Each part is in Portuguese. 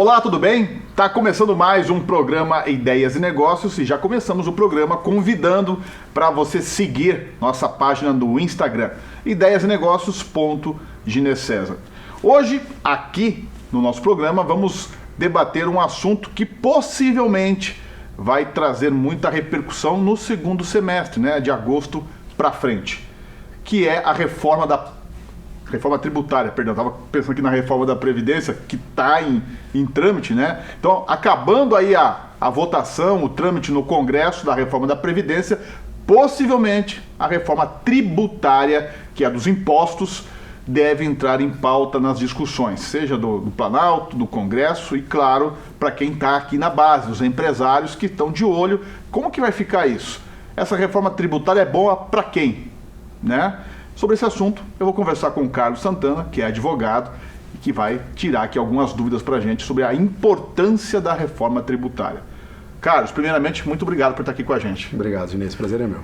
Olá, tudo bem? Tá começando mais um programa Ideias e Negócios e já começamos o programa convidando para você seguir nossa página no Instagram, ideiasenegócios.ginecesa. Hoje, aqui no nosso programa, vamos debater um assunto que possivelmente vai trazer muita repercussão no segundo semestre, né, de agosto para frente, que é a reforma tributária, perdão, estava pensando aqui na reforma da Previdência, que está em trâmite, né? Então, acabando aí a votação, o trâmite no Congresso da reforma da Previdência, possivelmente a reforma tributária, que é dos impostos, deve entrar em pauta nas discussões, seja do Planalto, do Congresso e, claro, para quem está aqui na base, os empresários que estão de olho, como que vai ficar isso? Essa reforma tributária é boa para quem, né? Sobre esse assunto, eu vou conversar com o Carlos Santana, que é advogado, e que vai tirar aqui algumas dúvidas para a gente sobre a importância da reforma tributária. Carlos, primeiramente, muito obrigado por estar aqui com a gente. Obrigado, Inês. Prazer é meu.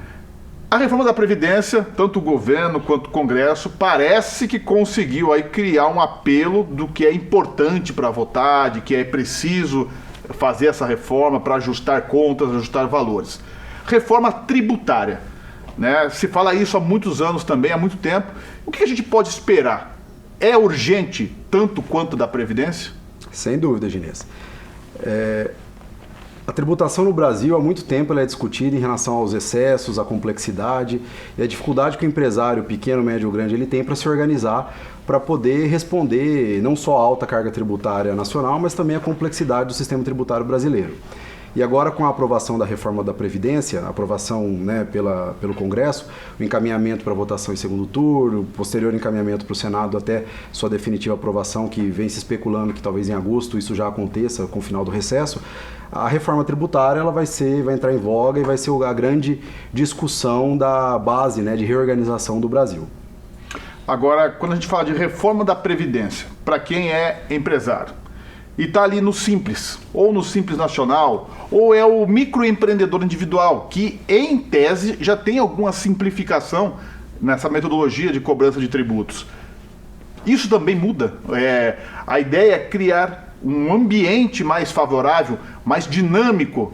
A reforma da Previdência, tanto o governo quanto o Congresso, parece que conseguiu aí criar um apelo do que é importante para votar, de que é preciso fazer essa reforma para ajustar contas, ajustar valores. Reforma tributária. Né? Se fala isso há muitos anos também, há muito tempo. O que a gente pode esperar? É urgente tanto quanto da Previdência? Sem dúvida, Ginês. A tributação no Brasil há muito tempo ela é discutida em relação aos excessos, à complexidade e a dificuldade que o empresário pequeno, médio ou grande ele tem para se organizar para poder responder não só à alta carga tributária nacional, mas também à complexidade do sistema tributário brasileiro. E agora, com a aprovação da reforma da Previdência, a aprovação, né, pelo Congresso, o encaminhamento para votação em segundo turno, posterior encaminhamento para o Senado até sua definitiva aprovação, que vem se especulando que talvez em agosto isso já aconteça com o final do recesso, a reforma tributária ela vai entrar em voga e vai ser a grande discussão da base, né, de reorganização do Brasil. Agora, quando a gente fala de reforma da Previdência, para quem é empresário, e está ali no Simples, ou no Simples Nacional, ou é o microempreendedor individual, que em tese já tem alguma simplificação nessa metodologia de cobrança de tributos. Isso também muda. A ideia é criar um ambiente mais favorável, mais dinâmico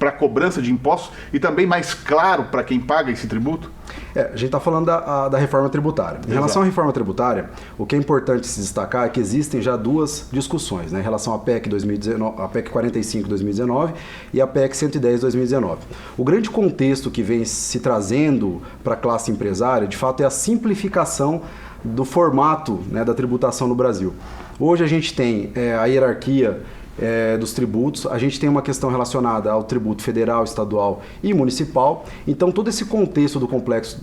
para a cobrança de impostos e também mais claro para quem paga esse tributo? A gente está falando da reforma tributária. Em relação à reforma tributária, o que é importante se destacar é que existem já duas discussões, né, em relação à PEC 2019, a PEC 45 2019 e a PEC 110 2019. O grande contexto que vem se trazendo para a classe empresária, de fato, é a simplificação do formato, né, da tributação no Brasil. Hoje a gente tem a hierarquia dos tributos, a gente tem uma questão relacionada ao tributo federal, estadual e municipal. Então, todo esse contexto do complexo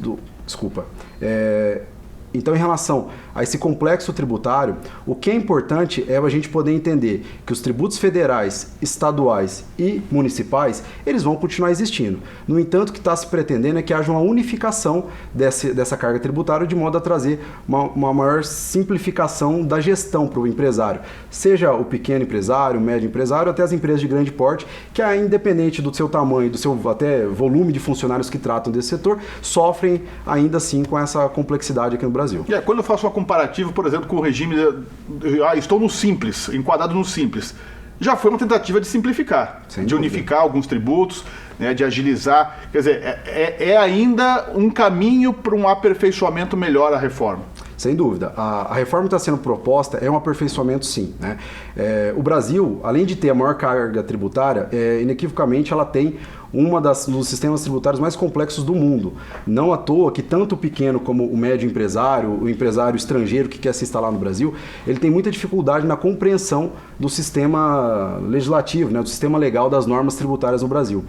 Então, em relação a esse complexo tributário, o que é importante é a gente poder entender que os tributos federais, estaduais e municipais, eles vão continuar existindo. No entanto, o que está se pretendendo é que haja uma unificação dessa carga tributária de modo a trazer uma maior simplificação da gestão para o empresário. Seja o pequeno empresário, o médio empresário, até as empresas de grande porte, que independente do seu tamanho, do seu até volume de funcionários que tratam desse setor, sofrem ainda assim com essa complexidade aqui no Brasil. Quando eu faço um comparativo, por exemplo, com o regime, estou no Simples, enquadrado no Simples, já foi uma tentativa de simplificar, de unificar alguns tributos, né, de agilizar. Quer dizer, é ainda um caminho para um aperfeiçoamento melhor à reforma. Sem dúvida. A reforma que está sendo proposta é um aperfeiçoamento, sim, né? O Brasil, além de ter a maior carga tributária, inequivocamente ela tem dos sistemas tributários mais complexos do mundo. Não à toa que tanto o pequeno como o médio empresário, o empresário estrangeiro que quer se instalar no Brasil, ele tem muita dificuldade na compreensão do sistema legislativo, né, do sistema legal das normas tributárias no Brasil.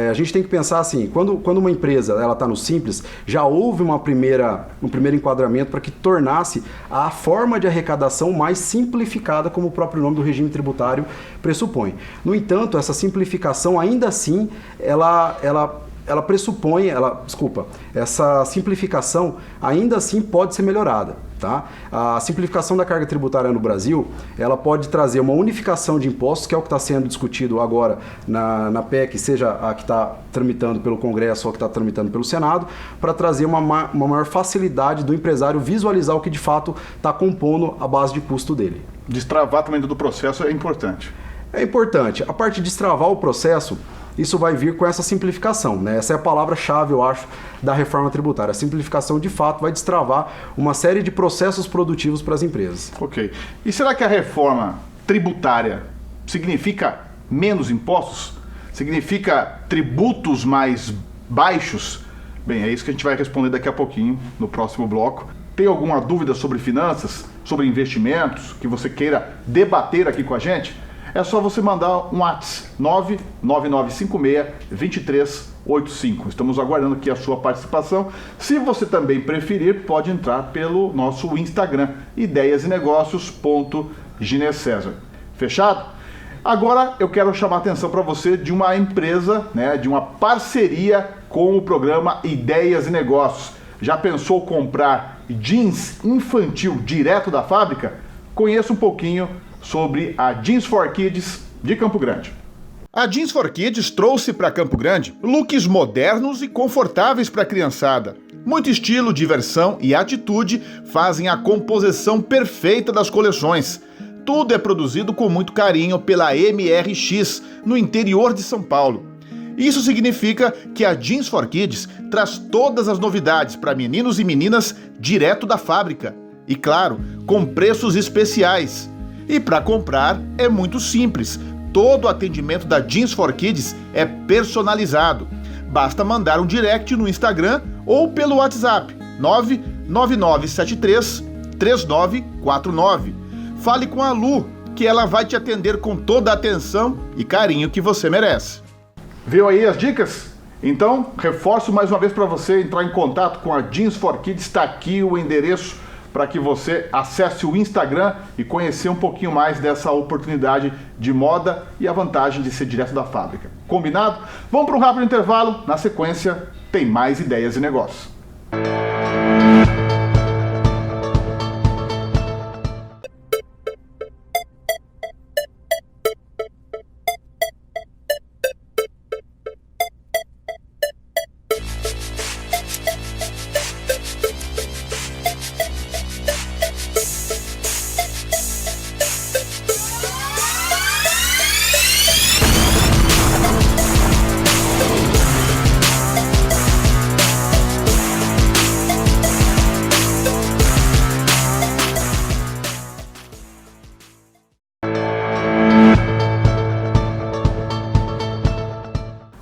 A gente tem que pensar assim, quando uma empresa está no Simples, já houve um primeiro enquadramento para que tornasse a forma de arrecadação mais simplificada, como o próprio nome do regime tributário pressupõe. No entanto, essa simplificação ainda assim essa simplificação ainda assim pode ser melhorada. Tá? A simplificação da carga tributária no Brasil, ela pode trazer uma unificação de impostos, que é o que está sendo discutido agora na PEC, seja a que está tramitando pelo Congresso ou a que está tramitando pelo Senado, para trazer uma maior facilidade do empresário visualizar o que de fato está compondo a base de custo dele. Destravar também do processo é importante. É importante. A parte de destravar o processo, isso vai vir com essa simplificação, né? Essa é a palavra-chave, eu acho, da reforma tributária. A simplificação, de fato, vai destravar uma série de processos produtivos para as empresas. Ok. E será que a reforma tributária significa menos impostos? Significa tributos mais baixos? Bem, é isso que a gente vai responder daqui a pouquinho, no próximo bloco. Tem alguma dúvida sobre finanças, sobre investimentos, que você queira debater aqui com a gente? É só você mandar um WhatsApp 99956-2385. Estamos aguardando aqui a sua participação. Se você também preferir, pode entrar pelo nosso Instagram, ideiasenegócios.ginecesar. Fechado? Agora eu quero chamar a atenção para você de uma empresa, né, de uma parceria com o programa Ideias e Negócios. Já pensou comprar jeans infantil direto da fábrica? Conheça um pouquinho sobre a Jeans for Kids de Campo Grande. A Jeans for Kids trouxe para Campo Grande looks modernos e confortáveis para a criançada. Muito estilo, diversão e atitude fazem a composição perfeita das coleções. Tudo é produzido com muito carinho pela MRX, no interior de São Paulo. Isso significa que a Jeans for Kids traz todas as novidades para meninos e meninas direto da fábrica. E claro, com preços especiais. E para comprar é muito simples. Todo o atendimento da Jeans for Kids é personalizado. Basta mandar um direct no Instagram ou pelo WhatsApp 99973-3949. Fale com a Lu, que ela vai te atender com toda a atenção e carinho que você merece. Viu aí as dicas? Então, reforço mais uma vez para você entrar em contato com a Jeans for Kids. Está aqui o endereço para que você acesse o Instagram e conhecer um pouquinho mais dessa oportunidade de moda e a vantagem de ser direto da fábrica. Combinado? Vamos para um rápido intervalo. Na sequência, tem mais ideias e negócios.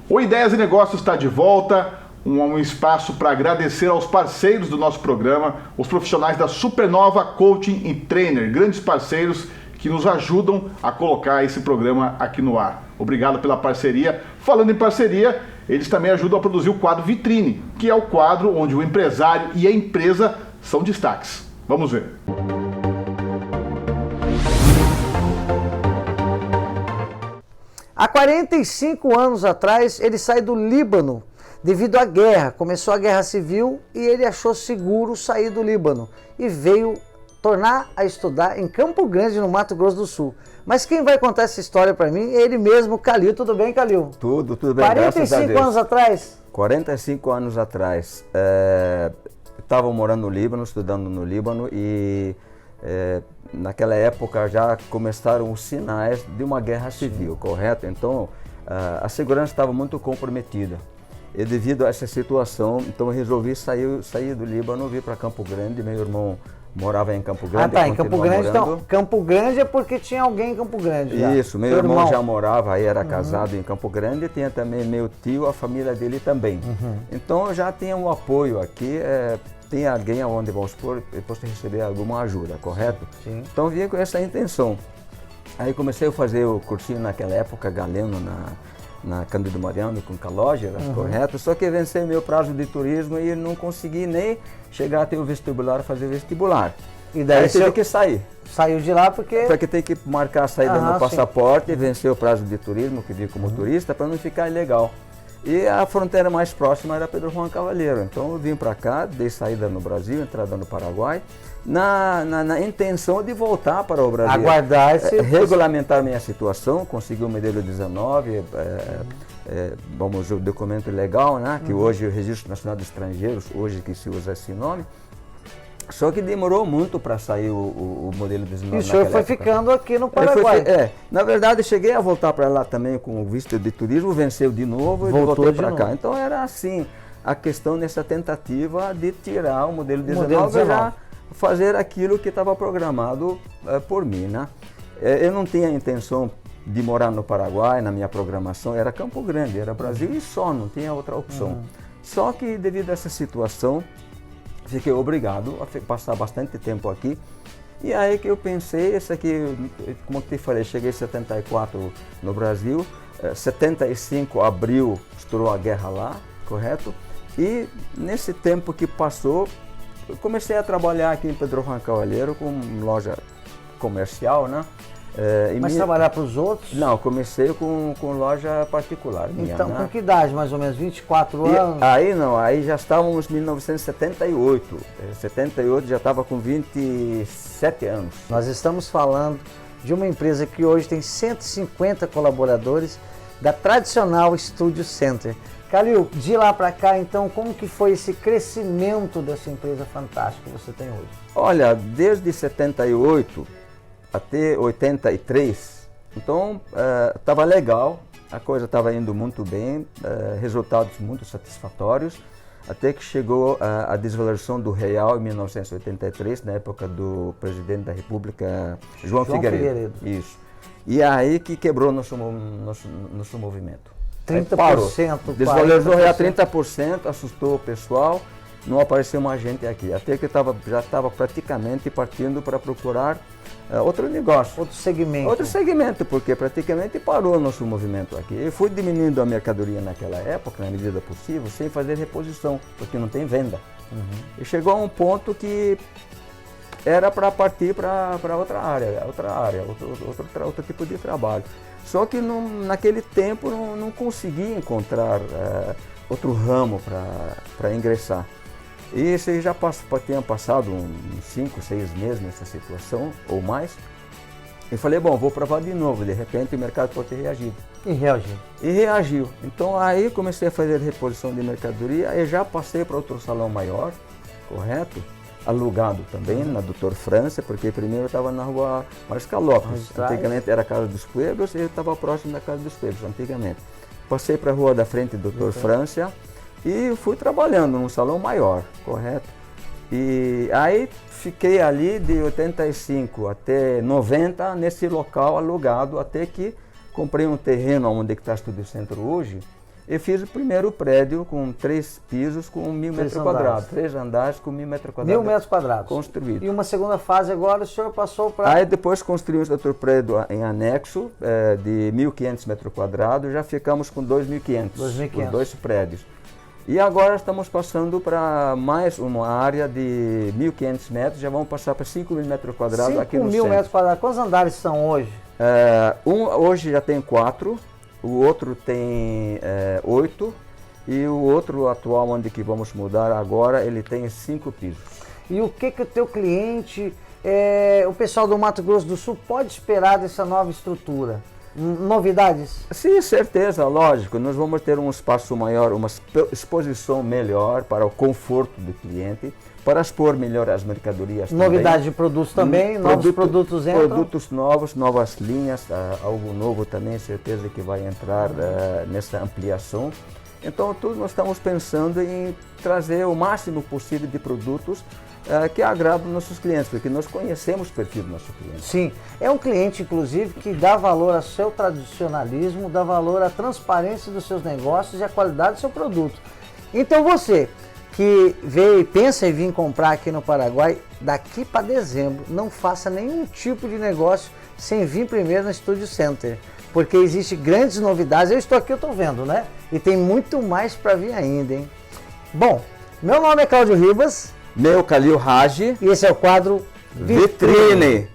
O Ideias e Negócios está de volta, um espaço para agradecer aos parceiros do nosso programa, os profissionais da Supernova Coaching e Trainer, grandes parceiros que nos ajudam a colocar esse programa aqui no ar. Obrigado pela parceria. Falando em parceria, eles também ajudam a produzir o quadro Vitrine, que é o quadro onde o empresário e a empresa são destaques. Vamos ver. Há 45 anos atrás, ele sai do Líbano devido à guerra. Começou a guerra civil e ele achou seguro sair do Líbano e veio tornar a estudar em Campo Grande, no Mato Grosso do Sul. Mas quem vai contar essa história para mim é ele mesmo, Calil. Tudo bem, Calil? Tudo bem, 45 anos atrás? 45 anos atrás. Estava morando no Líbano, estudando no Líbano e naquela época já começaram os sinais de uma guerra civil, correto? Então a segurança estava muito comprometida. E devido a essa situação, então eu resolvi sair do Líbano, vir para Campo Grande. Meu irmão morava em Campo Grande. Ah, tá, em Campo Grande. Então, Campo Grande é porque tinha alguém em Campo Grande já. Isso, meu irmão já morava aí, era casado em Campo Grande, tinha também meu tio, a família dele também. Então eu já tinha um apoio aqui, tem alguém onde, vamos supor, eu posso receber alguma ajuda, correto? Sim. Então vim com essa intenção. Aí comecei a fazer o cursinho naquela época, galeno, na Cândido Mariano, com Calógeras, correto? Só que vencei meu prazo de turismo e não consegui nem chegar até o vestibular, fazer vestibular. E daí aí tive que sair. Saiu de lá porque... Porque tem que marcar a saída no passaporte, vencer o prazo de turismo, que vim como turista, para não ficar ilegal. E a fronteira mais próxima era Pedro Juan Cavalheiro. Então eu vim para cá, dei saída no Brasil, entrada no Paraguai, na intenção de voltar para o Brasil. Aguardar esse... regulamentar minha situação, consegui o modelo 19, vamos, o documento legal, né? Que hoje é o Registro Nacional de Estrangeiros, hoje que se usa esse nome. Só que demorou muito para sair o modelo 19. E o senhor foi época. ficando aqui no Paraguai. Na verdade, cheguei a voltar para lá também com o visto de turismo, venceu de novo e voltei para cá. Então era assim, a questão nessa tentativa de tirar o modelo 19 e já fazer aquilo que estava programado por mim, né? Eu não tinha a intenção de morar no Paraguai, na minha programação, era Campo Grande, era Brasil e só, não tinha outra opção. Só que devido a essa situação, fiquei obrigado a passar bastante tempo aqui. E aí que eu pensei, esse aqui, como eu te falei, cheguei em 74 no Brasil, 75 abril estourou a guerra lá, correto? E nesse tempo que passou, eu comecei a trabalhar aqui em Pedro Juan Cavalheiro com loja comercial, né? Mas trabalhar para os outros? Não, comecei com loja particular minha, então, né? com que idade, mais ou menos? 24 anos? Aí não, aí já estávamos em 1978. 78 já estava com 27 anos. Nós estamos falando de uma empresa que hoje tem 150 colaboradores da tradicional Studio Center. Calil, de lá para cá, então, como que foi esse crescimento dessa empresa fantástica que você tem hoje? Olha, desde 78 até 83, então estava legal, a coisa estava indo muito bem, resultados muito satisfatórios, até que chegou a desvalorização do real em 1983, na época do presidente da República, João Figueiredo. Isso. E aí que quebrou nosso movimento. 30%, desvalorizou o real 30%, assustou o pessoal, não apareceu mais gente aqui, até que já estava praticamente partindo para procurar outro negócio. Outro segmento. Outro segmento, porque praticamente parou o nosso movimento aqui. Eu fui diminuindo a mercadoria naquela época, na medida possível, sem fazer reposição, porque não tem venda. E chegou a um ponto que era para partir para outra área, outro tipo de trabalho. Só que naquele tempo não consegui encontrar outro ramo para ingressar. E isso já tinha passado uns 5, 6 meses nessa situação, ou mais. E falei, bom, vou provar de novo. De repente o mercado pode ter reagido. E reagiu. E reagiu. Então aí comecei a fazer reposição de mercadoria e já passei para outro salão maior, correto? Alugado também, na Doutor França, porque primeiro eu estava na rua Mariscal Lopes. Antigamente era a Casa dos Pueblos e eu estava próximo da Casa dos Pueblos, antigamente. Passei para a rua da frente Doutor França e fui trabalhando num salão maior, correto? E aí fiquei ali de 85 até 90 nesse local alugado, até que comprei um terreno onde está o Studio Center hoje. Eu fiz o primeiro prédio com 3 pisos com 1.000 metros quadrados. 3 andares com 1.000 metros quadrados. 1.000 metros quadrados. Construído. E uma segunda fase agora o senhor passou para... Aí depois construímos outro prédio em anexo de 1.500 metros quadrados. Já ficamos com 2.500. 2.500. Os 2 prédios. E agora estamos passando para mais uma área de 1.500 metros. Já vamos passar para 5.000 metros quadrados aqui no centro. 5.000 metros quadrados. Quantos andares são hoje? Hoje já tem 4. O outro tem 8 e o outro atual, onde que vamos mudar agora, ele tem 5 pisos. E o que o teu cliente, o pessoal do Mato Grosso do Sul, pode esperar dessa nova estrutura? Novidades? Sim, certeza, lógico. Nós vamos ter um espaço maior, uma exposição melhor para o conforto do cliente, para expor melhor as mercadorias. Novidade de produtos também, novos produtos entram? Produtos novos, novas linhas, algo novo também, certeza que vai entrar nessa ampliação. Então, tudo nós estamos pensando em trazer o máximo possível de produtos que agradam nossos clientes, porque nós conhecemos o perfil do nosso cliente. Sim, é um cliente, inclusive, que dá valor ao seu tradicionalismo, dá valor à transparência dos seus negócios e à qualidade do seu produto. Então, você que veio e pensa em vir comprar aqui no Paraguai, daqui para dezembro, não faça nenhum tipo de negócio sem vir primeiro no Studio Center, porque existem grandes novidades. Eu estou aqui, eu estou vendo, né? E tem muito mais para vir ainda, hein? Bom, meu nome é Cláudio Ribas. Meu Calil Raj. E esse é o quadro Vitrine.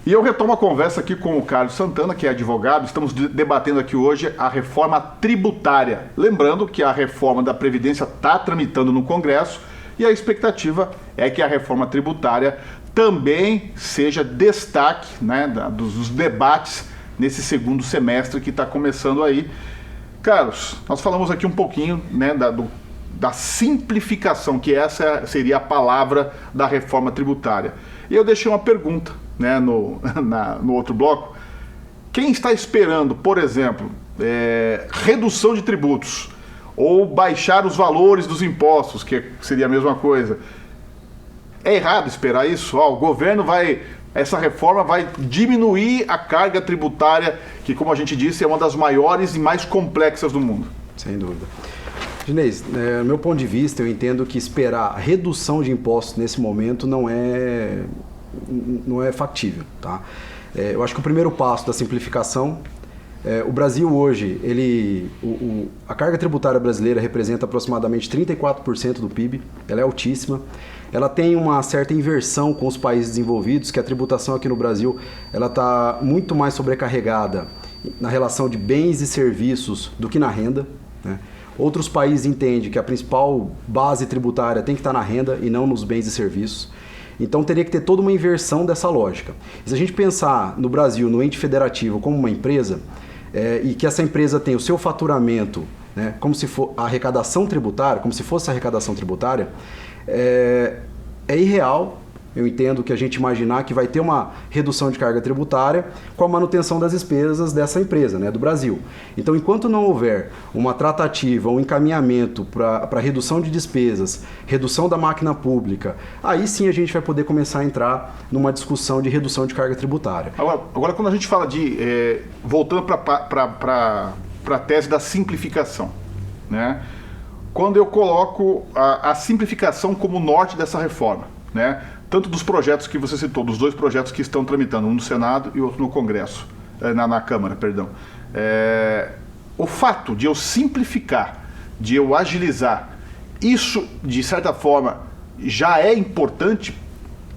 E eu retomo a conversa aqui com o Carlos Santana, que é advogado. Estamos debatendo aqui hoje a reforma tributária. Lembrando que a reforma da Previdência está tramitando no Congresso e a expectativa é que a reforma tributária também seja destaque, né, dos debates nesse segundo semestre que está começando aí. Carlos, nós falamos aqui um pouquinho, né, da simplificação, que essa seria a palavra da reforma tributária. E eu deixei uma pergunta, né, no outro bloco. Quem está esperando, por exemplo, redução de tributos ou baixar os valores dos impostos, que seria a mesma coisa, é errado esperar isso? O governo essa reforma vai diminuir a carga tributária, que, como a gente disse, é uma das maiores e mais complexas do mundo. Sem dúvida. Ginês, do meu ponto de vista, eu entendo que esperar redução de impostos nesse momento não é factível, tá? Eu acho que o primeiro passo da simplificação, o Brasil hoje, a carga tributária brasileira representa aproximadamente 34% do PIB, ela é altíssima. Ela tem uma certa inversão com os países desenvolvidos, que a tributação aqui no Brasil ela está muito mais sobrecarregada na relação de bens e serviços do que na renda, né? Outros países entendem que a principal base tributária tem que estar na renda e não nos bens e serviços. Então teria que ter toda uma inversão dessa lógica. E se a gente pensar no Brasil, no ente federativo, como uma empresa, e que essa empresa tem o seu faturamento, né, como se for a arrecadação tributária, como se fosse a arrecadação tributária, é irreal, eu entendo, que a gente imaginar que vai ter uma redução de carga tributária com a manutenção das despesas dessa empresa, né, do Brasil. Então, enquanto não houver uma tratativa, um encaminhamento para redução de despesas, redução da máquina pública, aí sim a gente vai poder começar a entrar numa discussão de redução de carga tributária. Agora quando a gente fala de... voltando para a tese da simplificação, né? Quando eu coloco a simplificação como norte dessa reforma, né? Tanto dos projetos que você citou, dos dois projetos que estão tramitando, um no Senado e outro no Congresso, na Câmara, perdão. O fato de eu simplificar, de eu agilizar, isso, de certa forma, já é importante,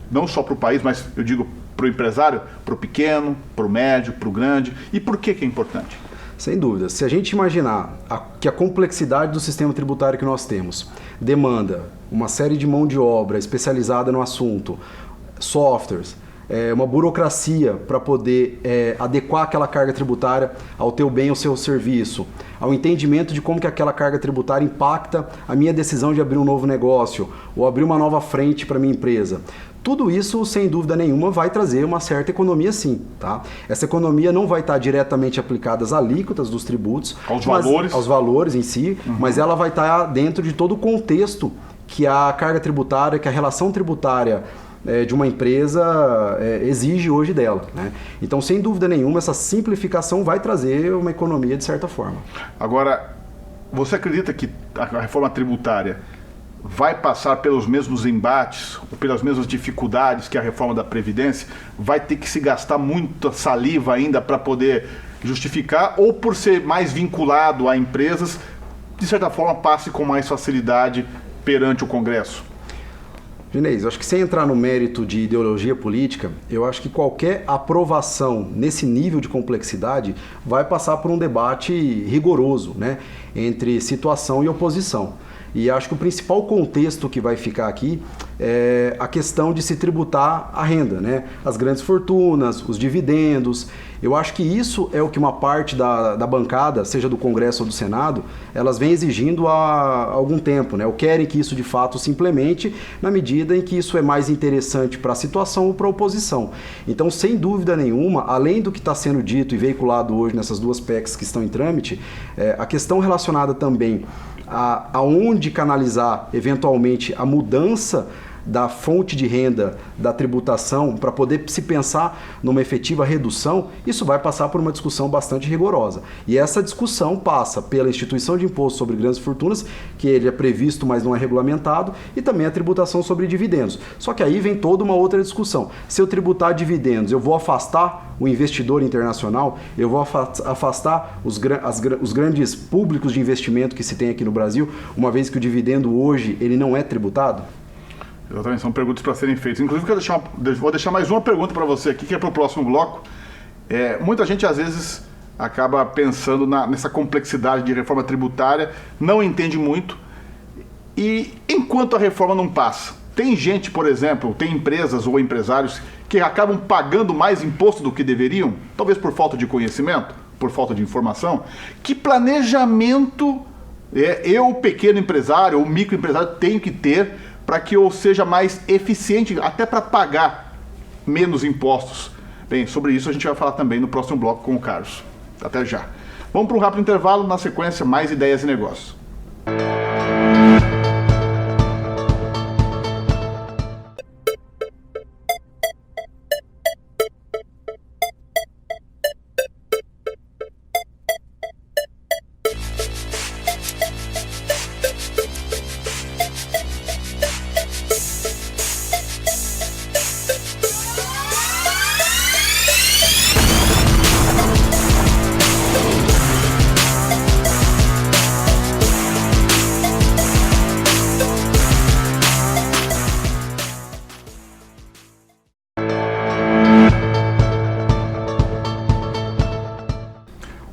não só para o país, mas eu digo para o empresário, para o pequeno, para o médio, para o grande. E por que é importante? Sem dúvida. Se a gente imaginar que a complexidade do sistema tributário que nós temos demanda uma série de mão de obra especializada no assunto, softwares, uma burocracia para poder adequar aquela carga tributária ao teu bem, ao seu serviço, ao entendimento de como que aquela carga tributária impacta a minha decisão de abrir um novo negócio ou abrir uma nova frente para a minha empresa. Tudo isso, sem dúvida nenhuma, vai trazer uma certa economia, sim, tá? Essa economia não vai estar diretamente aplicada às alíquotas dos tributos, aos valores em si, mas ela vai estar dentro de todo o contexto que a carga tributária, que a relação tributária de uma empresa exige hoje dela, né? Então, sem dúvida nenhuma, essa simplificação vai trazer uma economia de certa forma. Agora, você acredita que a reforma tributária vai passar pelos mesmos embates, ou pelas mesmas dificuldades que a reforma da Previdência? Vai ter que se gastar muita saliva ainda para poder justificar, ou por ser mais vinculado a empresas, de certa forma passe com mais facilidade perante o Congresso? Ginês, acho que sem entrar no mérito de ideologia política, eu acho que qualquer aprovação nesse nível de complexidade vai passar por um debate rigoroso, né, entre situação e oposição. E acho que o principal contexto que vai ficar aqui é a questão de se tributar a renda, né? As grandes fortunas, os dividendos. Eu acho que isso é o que uma parte da bancada, seja do Congresso ou do Senado, elas vêm exigindo há algum tempo, né? Ou querem que isso de fato se implemente na medida em que isso é mais interessante para a situação ou para a oposição. Então, sem dúvida nenhuma, além do que está sendo dito e veiculado hoje nessas duas PECs que estão em trâmite, a questão relacionada também aonde canalizar eventualmente a mudança da fonte de renda da tributação para poder se pensar numa efetiva redução, isso vai passar por uma discussão bastante rigorosa. E essa discussão passa pela instituição de imposto sobre grandes fortunas, que ele é previsto, mas não é regulamentado, e também a tributação sobre dividendos. Só que aí vem toda uma outra discussão. Se eu tributar dividendos, eu vou afastar o investidor internacional, eu vou afastar os grandes públicos de investimento que se tem aqui no Brasil, uma vez que o dividendo hoje ele não é tributado? Exatamente, são perguntas para serem feitas. Inclusive, vou deixar mais uma pergunta para você aqui, que é para o próximo bloco. Muita gente, às vezes, acaba pensando nessa complexidade de reforma tributária, não entende muito, e enquanto a reforma não passa, tem gente, por exemplo, tem empresas ou empresários que acabam pagando mais imposto do que deveriam, talvez por falta de conhecimento, por falta de informação. Que planejamento eu, pequeno empresário ou microempresário, tenho que ter para que eu seja mais eficiente, até para pagar menos impostos? Bem, sobre isso a gente vai falar também no próximo bloco com o Carlos. Até já. Vamos para um rápido intervalo, na sequência, mais ideias e negócios.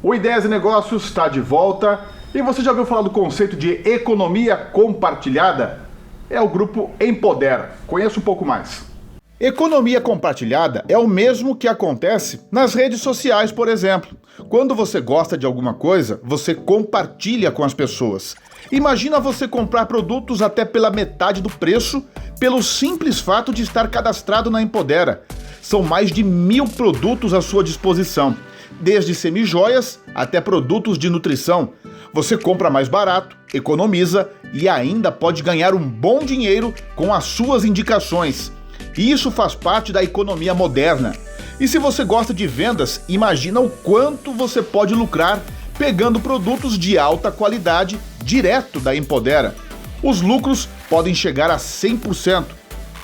O Ideias e Negócios está de volta. E você já ouviu falar do conceito de economia compartilhada? É o grupo Empodera. Conheça um pouco mais. Economia compartilhada é o mesmo que acontece nas redes sociais, por exemplo. Quando você gosta de alguma coisa, você compartilha com as pessoas. Imagina você comprar produtos até pela metade do preço, pelo simples fato de estar cadastrado na Empodera. São mais de 1.000 produtos à sua disposição, desde semijoias até produtos de nutrição. Você compra mais barato, economiza e ainda pode ganhar um bom dinheiro com as suas indicações. E isso faz parte da economia moderna. E se você gosta de vendas, imagina o quanto você pode lucrar pegando produtos de alta qualidade direto da Empodera. Os lucros podem chegar a 100%.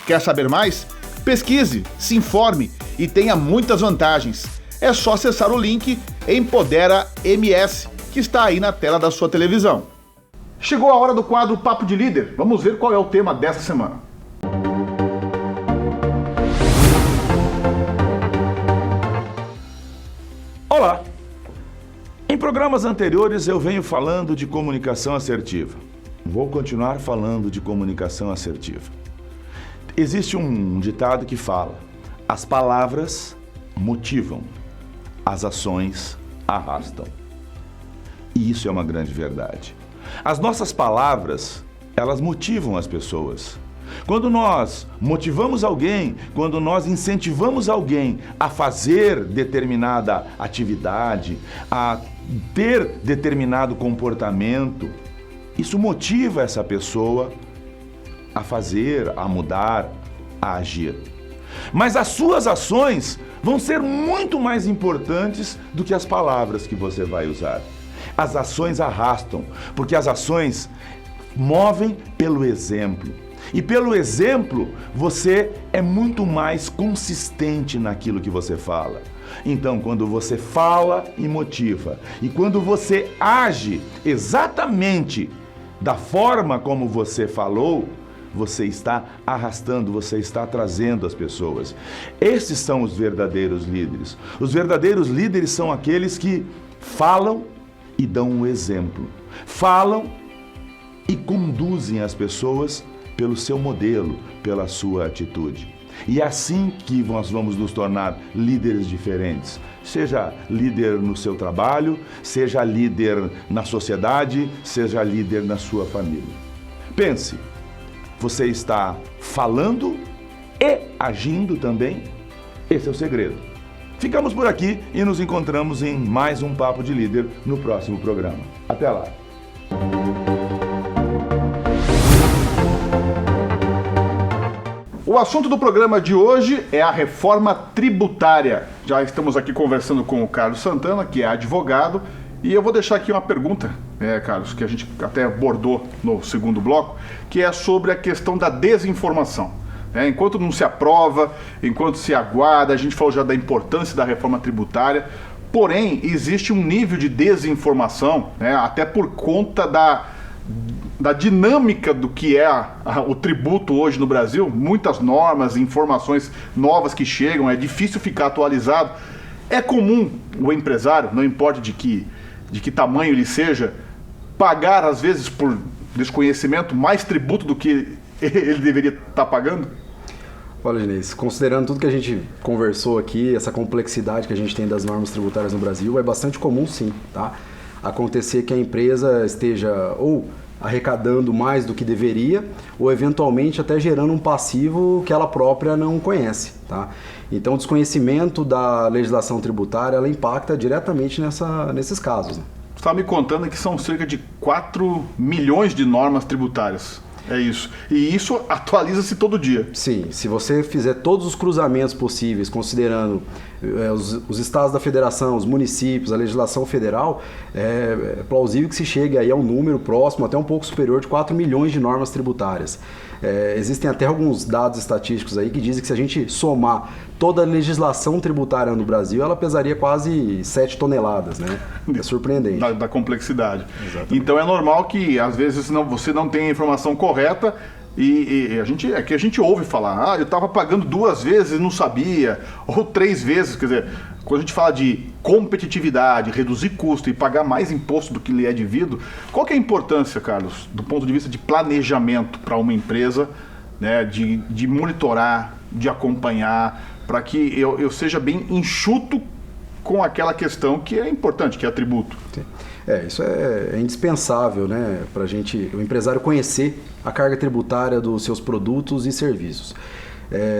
Quer saber mais? Pesquise, se informe e tenha muitas vantagens. É só acessar o link Empodera MS, que está aí na tela da sua televisão. Chegou a hora do quadro Papo de Líder. Vamos ver qual é o tema dessa semana. Olá! Em programas anteriores eu venho falando de comunicação assertiva. Vou continuar falando de comunicação assertiva. Existe um ditado que fala: as palavras motivam, as ações arrastam. E isso é uma grande verdade. As nossas palavras, elas motivam as pessoas. Quando nós motivamos alguém, quando nós incentivamos alguém a fazer determinada atividade, a ter determinado comportamento, isso motiva essa pessoa a fazer, a mudar, a agir. Mas as suas ações vão ser muito mais importantes do que as palavras que você vai usar. As ações arrastam, porque as ações movem pelo exemplo. E pelo exemplo, você é muito mais consistente naquilo que você fala. Então, quando você fala e motiva, e quando você age exatamente da forma como você falou, você está arrastando, você está trazendo as pessoas. Esses são os verdadeiros líderes. Os verdadeiros líderes são aqueles que falam e dão o exemplo. Falam e conduzem as pessoas pelo seu modelo, pela sua atitude. E é assim que nós vamos nos tornar líderes diferentes. Seja líder no seu trabalho, seja líder na sociedade, seja líder na sua família. Pense, você está falando e agindo também? Esse é o segredo. Ficamos por aqui e nos encontramos em mais um Papo de Líder no próximo programa. Até lá! O assunto do programa de hoje é a reforma tributária. Já estamos aqui conversando com o Carlos Santana, que é advogado, e eu vou deixar aqui uma pergunta, Carlos, que a gente até abordou no segundo bloco, que é sobre a questão da desinformação. Enquanto não se aprova, enquanto se aguarda, a gente falou já da importância da reforma tributária, porém existe um nível de desinformação, até por conta da dinâmica do que é o tributo hoje no Brasil, muitas normas, informações novas que chegam, é difícil ficar atualizado. É comum o empresário, não importa de que tamanho ele seja, pagar, às vezes, por desconhecimento, mais tributo do que ele deveria estar pagando? Olha, Inês, considerando tudo que a gente conversou aqui, essa complexidade que a gente tem das normas tributárias no Brasil, é bastante comum, sim, tá? Acontecer que a empresa esteja ou arrecadando mais do que deveria, ou eventualmente até gerando um passivo que ela própria não conhece, tá? Então, o desconhecimento da legislação tributária, ela impacta diretamente nesses casos, né? Você estava me contando que são cerca de 4 milhões de normas tributárias. É isso. E isso atualiza-se todo dia. Sim, se você fizer todos os cruzamentos possíveis, considerando os estados da federação, os municípios, a legislação federal, é plausível que se chegue aí a um número próximo, até um pouco superior de 4 milhões de normas tributárias. Existem até alguns dados estatísticos aí que dizem que se a gente somar toda a legislação tributária no Brasil, ela pesaria quase 7 toneladas, né? É surpreendente. Da complexidade. Exatamente. Então é normal que às vezes você não tenha a informação correta e a gente ouve falar, eu estava pagando 2 vezes e não sabia, ou 3 vezes, quer dizer, quando a gente fala de competitividade, reduzir custo e pagar mais imposto do que lhe é devido, qual que é a importância, Carlos, do ponto de vista de planejamento para uma empresa, né, de monitorar, de acompanhar, para que eu seja bem enxuto com aquela questão que é importante, que é tributo? Sim. Isso é indispensável, né, para o empresário conhecer a carga tributária dos seus produtos e serviços.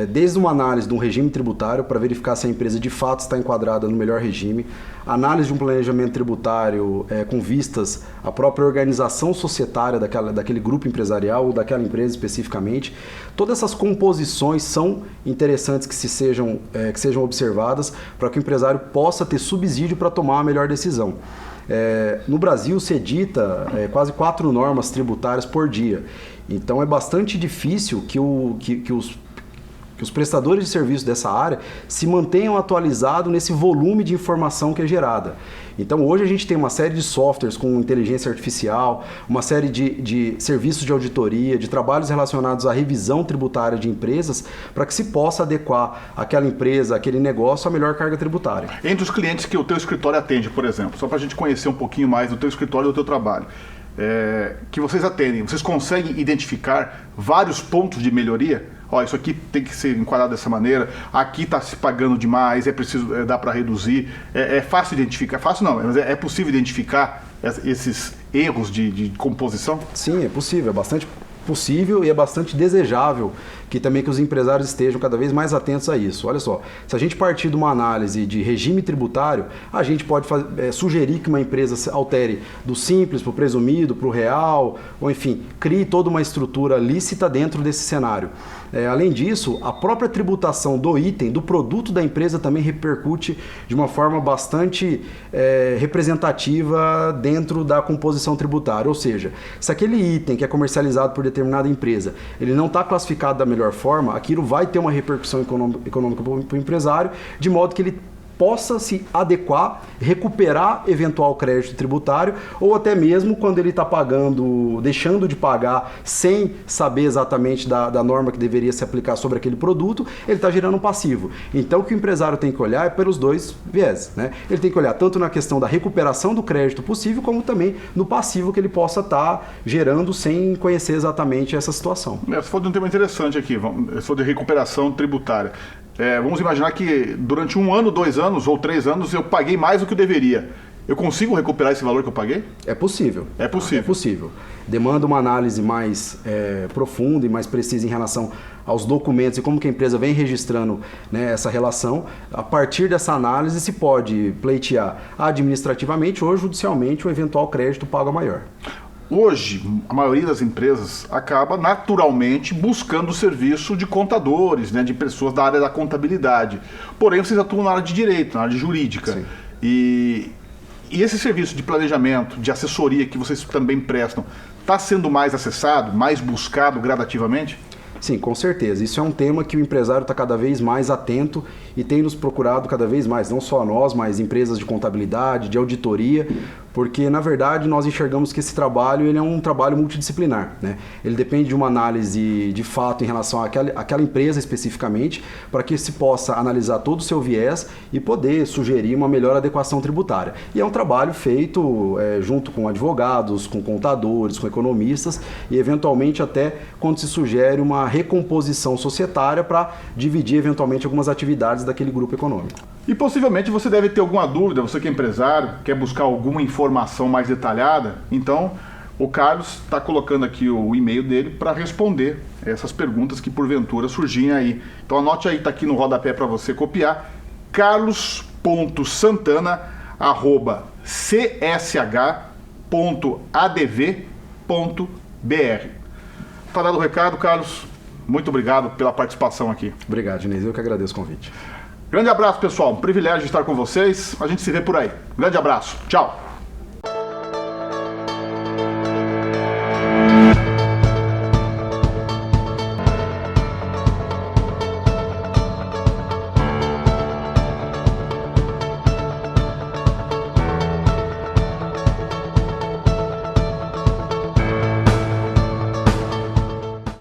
Desde uma análise de um regime tributário para verificar se a empresa de fato está enquadrada no melhor regime, análise de um planejamento tributário com vistas à própria organização societária daquele grupo empresarial ou daquela empresa especificamente. Todas essas composições são interessantes que sejam observadas para que o empresário possa ter subsídio para tomar a melhor decisão. No Brasil se edita quase 4 normas tributárias por dia, então é bastante difícil que os prestadores de serviço dessa área se mantenham atualizados nesse volume de informação que é gerada. Então hoje a gente tem uma série de softwares com inteligência artificial, uma série de serviços de auditoria, de trabalhos relacionados à revisão tributária de empresas, para que se possa adequar aquela empresa, aquele negócio à melhor carga tributária. Entre os clientes que o teu escritório atende, por exemplo, só para a gente conhecer um pouquinho mais do teu escritório e do teu trabalho, que vocês atendem, vocês conseguem identificar vários pontos de melhoria? Isso aqui tem que ser enquadrado dessa maneira, aqui está se pagando demais, dá para reduzir. É fácil identificar, fácil não, mas é possível identificar esses erros de composição? Sim, é possível, é bastante possível e é bastante desejável que os empresários estejam cada vez mais atentos a isso. Olha só, se a gente partir de uma análise de regime tributário, a gente pode sugerir que uma empresa altere do simples para o presumido, para o real, ou enfim, crie toda uma estrutura lícita dentro desse cenário. Além disso, a própria tributação do item, do produto da empresa também repercute de uma forma bastante representativa dentro da composição tributária. Ou seja, se aquele item que é comercializado por determinada empresa, ele não está classificado da melhor forma, aquilo vai ter uma repercussão econômica para o empresário, de modo que ele possa se adequar, recuperar eventual crédito tributário, ou até mesmo quando ele está deixando de pagar sem saber exatamente da norma que deveria se aplicar sobre aquele produto, ele está gerando um passivo. Então o que o empresário tem que olhar é pelos dois viés, né? Ele tem que olhar tanto na questão da recuperação do crédito possível, como também no passivo que ele possa estar gerando sem conhecer exatamente essa situação. Você falou de um tema interessante aqui, você falou de recuperação tributária. Vamos imaginar que durante 1 ano, 2 anos ou 3 anos eu paguei mais do que eu deveria. Eu consigo recuperar esse valor que eu paguei? É possível. É possível. É possível. Demanda uma análise mais profunda e mais precisa em relação aos documentos e como que a empresa vem registrando, né, essa relação. A partir dessa análise se pode pleitear administrativamente ou judicialmente o eventual crédito pago maior. Hoje, a maioria das empresas acaba naturalmente buscando o serviço de contadores, né, de pessoas da área da contabilidade. Porém, vocês atuam na área de direito, na área de jurídica. Sim. E esse serviço de planejamento, de assessoria que vocês também prestam, está sendo mais acessado, mais buscado gradativamente? Sim, com certeza. Isso é um tema que o empresário está cada vez mais atento e tem nos procurado cada vez mais, não só nós, mas empresas de contabilidade, de auditoria, porque, na verdade, nós enxergamos que esse trabalho ele é um trabalho multidisciplinar, né? Ele depende de uma análise de fato em relação àquela empresa especificamente, para que se possa analisar todo o seu viés e poder sugerir uma melhor adequação tributária. E é um trabalho feito junto com advogados, com contadores, com economistas e, eventualmente, até quando se sugere uma recomposição societária para dividir, eventualmente, algumas atividades daquele grupo econômico. E possivelmente você deve ter alguma dúvida, você que é empresário, quer buscar alguma informação mais detalhada, então o Carlos está colocando aqui o e-mail dele para responder essas perguntas que porventura surgirem aí. Então anote aí, está aqui no rodapé para você copiar, carlos.santana@csh.adv.br. Tá dado o recado, Carlos. Muito obrigado pela participação aqui. Obrigado, Inês. Eu que agradeço o convite. Grande abraço, pessoal. Um privilégio estar com vocês. A gente se vê por aí. Grande abraço. Tchau.